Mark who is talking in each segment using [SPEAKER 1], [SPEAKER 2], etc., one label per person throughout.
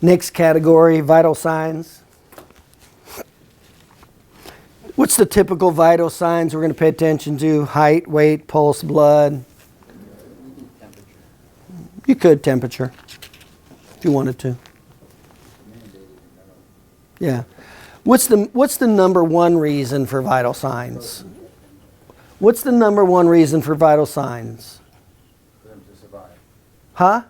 [SPEAKER 1] Next category, vital signs. What's the typical vital signs we're going to pay attention to? Height, weight, pulse, blood. You could temperature if you wanted to. Yeah. What's the number one reason for vital signs? What's the number one reason for vital signs?
[SPEAKER 2] For them to survive.
[SPEAKER 1] Huh?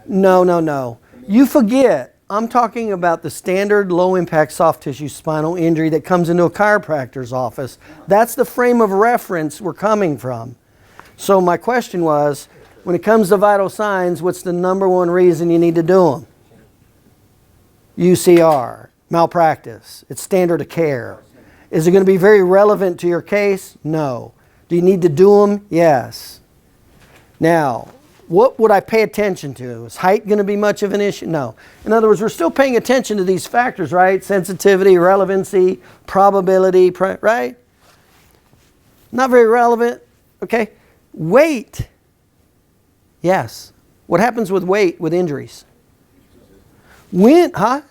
[SPEAKER 1] No. You forget. I'm talking about the standard low-impact soft tissue spinal injury that comes into a chiropractor's office. That's the frame of reference we're coming from. So my question was, when it comes to vital signs, what's the number one reason you need to do them? UCR, malpractice. It's standard of care. Is it going to be very relevant to your case? No. Do you need to do them? Yes. Now, what would I pay attention to? Is height going to be much of an issue? No. In other words, we're still paying attention to these factors, right? Sensitivity, relevancy, probability, right? Not very relevant. Okay. Weight. Yes. What happens with weight with injuries? When, huh?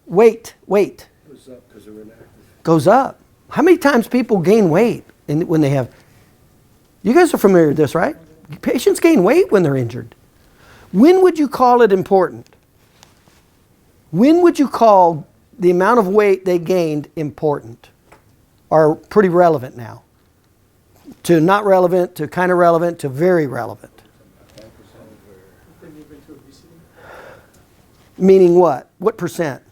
[SPEAKER 1] Weight.
[SPEAKER 3] Goes up because they're inactive.
[SPEAKER 1] Goes up. How many times people gain weight when they have... You guys are familiar with this, right? Patients gain weight when they're injured. When would you call it important? When would you call the amount of weight they gained important? Or pretty relevant now? To not relevant, to kind of relevant, to very relevant. Meaning what? What percent?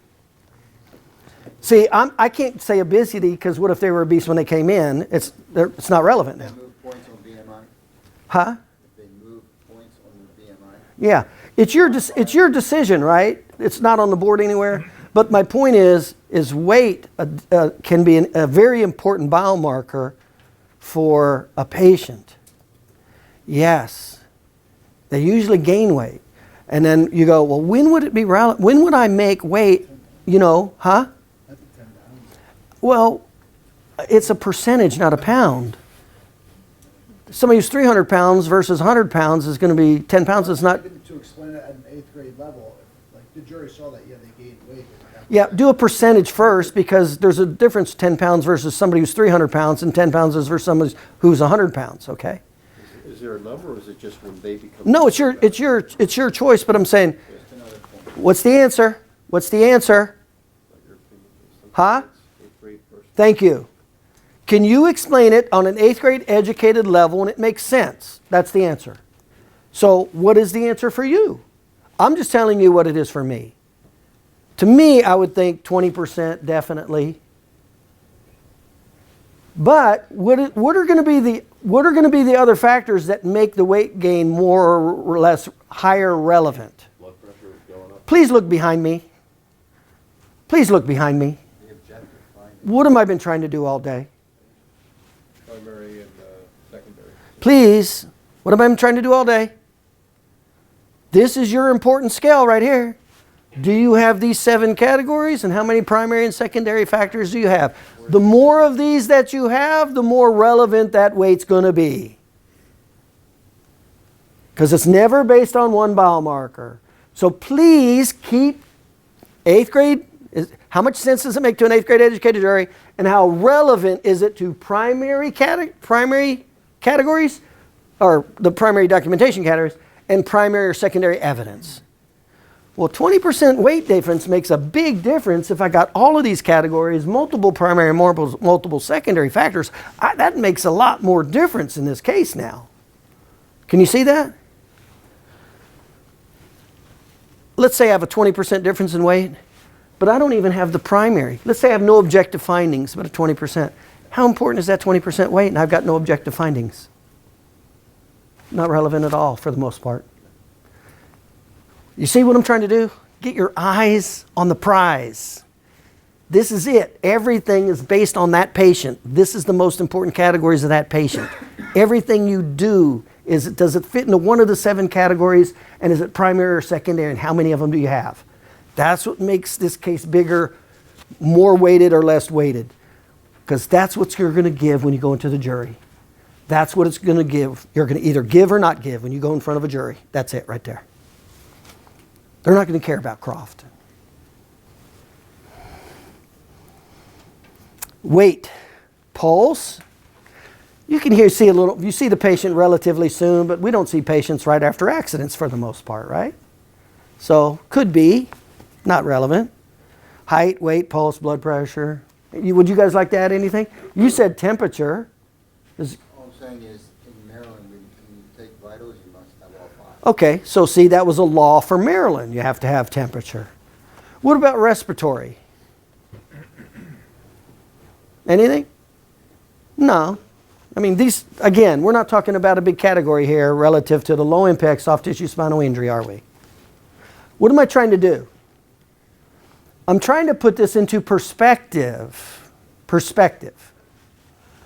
[SPEAKER 1] See, I can't say obesity because what if they were obese when they came in? It's not relevant now.
[SPEAKER 2] They move points on BMI.
[SPEAKER 1] Huh?
[SPEAKER 2] If they move points on the BMI.
[SPEAKER 1] Yeah, it's your decision, right? It's not on the board anywhere. But my point is weight can be a very important biomarker for a patient. Yes, they usually gain weight, and then you go, well, when would it be relevant? When would I make weight? You know, huh? Well, it's a percentage, not a pound. Somebody who's 300 pounds versus 100 pounds is going to be 10 pounds. It's not.
[SPEAKER 3] Even to explain it at an 8th grade level, like the jury saw that, yeah, they gained weight.
[SPEAKER 1] Yeah, do a percentage first because there's a difference 10 pounds versus somebody who's 300 pounds and 10 pounds versus somebody who's 100 pounds, okay?
[SPEAKER 3] Is there a number or is it just when they become...
[SPEAKER 1] No, it's your choice, but I'm saying, what's the answer? What's the answer? Huh? Thank you. Can you explain it on an 8th grade educated level and it makes sense? That's the answer. So what is the answer for you? I'm just telling you what it is for me. To me, I would think 20% definitely. But what are going to be the other factors that make the weight gain more or less higher relevant?
[SPEAKER 3] Blood pressure is going up.
[SPEAKER 1] Please look behind me. Please look behind me. What have I been trying to do all day?
[SPEAKER 3] Primary and secondary.
[SPEAKER 1] Please, what have I been trying to do all day? This is your important scale right here. Do you have these 7 categories and how many primary and secondary factors do you have? The more of these that you have, the more relevant that weight's going to be. Because it's never based on one biomarker. So please keep 8th grade. How much sense does it make to an 8th grade educated jury? And how relevant is it to primary categories, or the primary documentation categories, and primary or secondary evidence? Well, 20% weight difference makes a big difference if I got all of these categories, multiple primary, multiple secondary factors. That makes a lot more difference in this case now. Can you see that? Let's say I have a 20% difference in weight, but I don't even have the primary. Let's say I have no objective findings, but a 20%. How important is that 20% weight and I've got no objective findings? Not relevant at all for the most part. You see what I'm trying to do? Get your eyes on the prize. This is it. Everything is based on that patient. This is the most important categories of that patient. Everything you do, does it fit into one of the 7 categories, and is it primary or secondary, and how many of them do you have? That's what makes this case bigger, more weighted or less weighted. Because that's what you're going to give when you go into the jury. That's what it's going to give. You're going to either give or not give when you go in front of a jury. That's it right there. They're not going to care about Croft. Weight, pulse. You can see a little, you see the patient relatively soon, but we don't see patients right after accidents for the most part, right? So, could be, not relevant. Height, weight, pulse, blood pressure. Would you guys like to add anything? You said temperature.
[SPEAKER 2] All I'm saying is, in Maryland, when you take vitals, you must have all five.
[SPEAKER 1] Okay, so see, that was a law for Maryland. You have to have temperature. What about respiratory? Anything? No. I mean, these, again, we're not talking about a big category here relative to the low impact soft tissue spinal injury, are we? What am I trying to do? I'm trying to put this into perspective. Perspective.